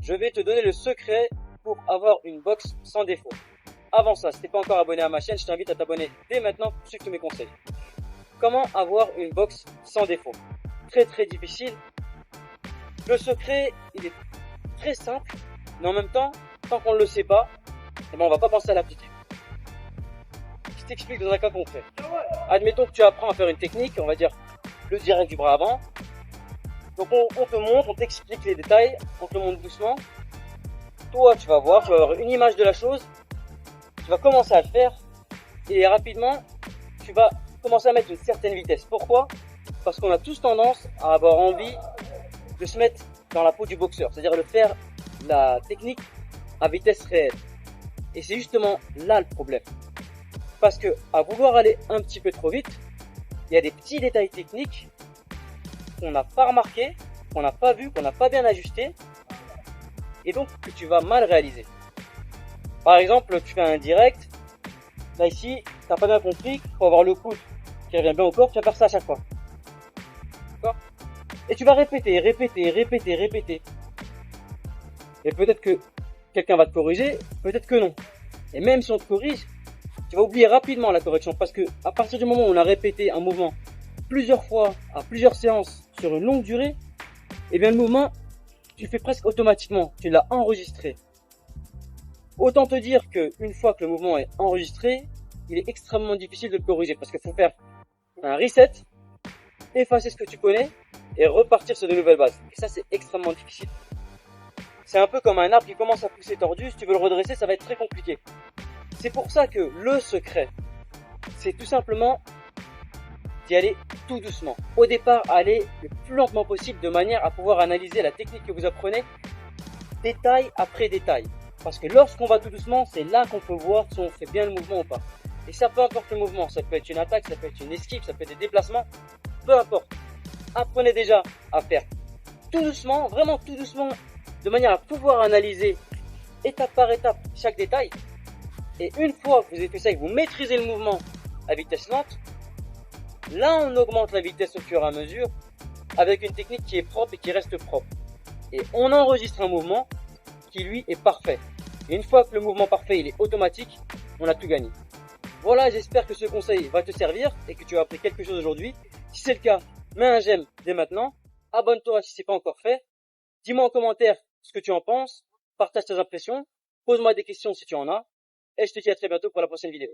je vais te donner le secret pour avoir une box sans défaut. Avant ça, si t'es pas encore abonné à ma chaîne, je t'invite à t'abonner dès maintenant pour suivre tous mes conseils. Comment avoir une box sans défaut? Très difficile. Le secret, il est très simple, mais en même temps, tant qu'on ne le sait pas, eh ben on va pas penser à l'appliquer. Je t'explique dans un cas concret. Admettons que tu apprends à faire une technique, on va dire le direct du bras avant. Donc on te montre, on t'explique les détails, on te le montre doucement. Toi, tu vas avoir une image de la chose, tu vas commencer à le faire et rapidement, tu vas commencer à mettre une certaine vitesse. Pourquoi? Parce qu'on a tous tendance à avoir envie de se mettre dans la peau du boxeur, c'est-à-dire de faire la technique à vitesse réelle. Et c'est justement là le problème. Parce que à vouloir aller un petit peu trop vite, il y a des petits détails techniques qu'on n'a pas remarqué, qu'on n'a pas vu, qu'on n'a pas bien ajusté, et donc que tu vas mal réaliser. Par exemple, tu fais un direct, là ici, tu n'as pas bien compris qu'il faut avoir le coude qui revient bien au corps, tu vas faire ça à chaque fois. D'accord? Et tu vas répéter. Et peut-être que quelqu'un va te corriger, peut-être que non. Et même si on te corrige, tu vas oublier rapidement la correction parce que à partir du moment où on a répété un mouvement plusieurs fois, à plusieurs séances, sur une longue durée, et bien le mouvement, tu le fais presque automatiquement, tu l'as enregistré. Autant te dire qu'une fois que le mouvement est enregistré, il est extrêmement difficile de le corriger parce qu'il faut faire un reset, effacer ce que tu connais et repartir sur de nouvelles bases. Et ça, c'est extrêmement difficile. C'est un peu comme un arbre qui commence à pousser tordu, si tu veux le redresser, ça va être très compliqué. C'est pour ça que le secret, c'est tout simplement d'y aller tout doucement. Au départ, aller le plus lentement possible de manière à pouvoir analyser la technique que vous apprenez détail après détail. Parce que lorsqu'on va tout doucement, c'est là qu'on peut voir si on fait bien le mouvement ou pas. Et ça peu importe le mouvement, ça peut être une attaque, ça peut être une esquive, ça peut être des déplacements, peu importe. Apprenez déjà à faire tout doucement, vraiment tout doucement, de manière à pouvoir analyser étape par étape chaque détail. Et une fois que vous avez fait ça et que vous maîtrisez le mouvement à vitesse lente, là on augmente la vitesse au fur et à mesure avec une technique qui est propre et qui reste propre. Et on enregistre un mouvement qui lui est parfait. Et une fois que le mouvement parfait il est automatique, on a tout gagné. Voilà, j'espère que ce conseil va te servir et que tu as appris quelque chose aujourd'hui. Si c'est le cas, mets un j'aime dès maintenant. Abonne-toi si ce n'est pas encore fait. Dis-moi en commentaire ce que tu en penses. Partage tes impressions. Pose-moi des questions si tu en as. Et je te dis à très bientôt pour la prochaine vidéo.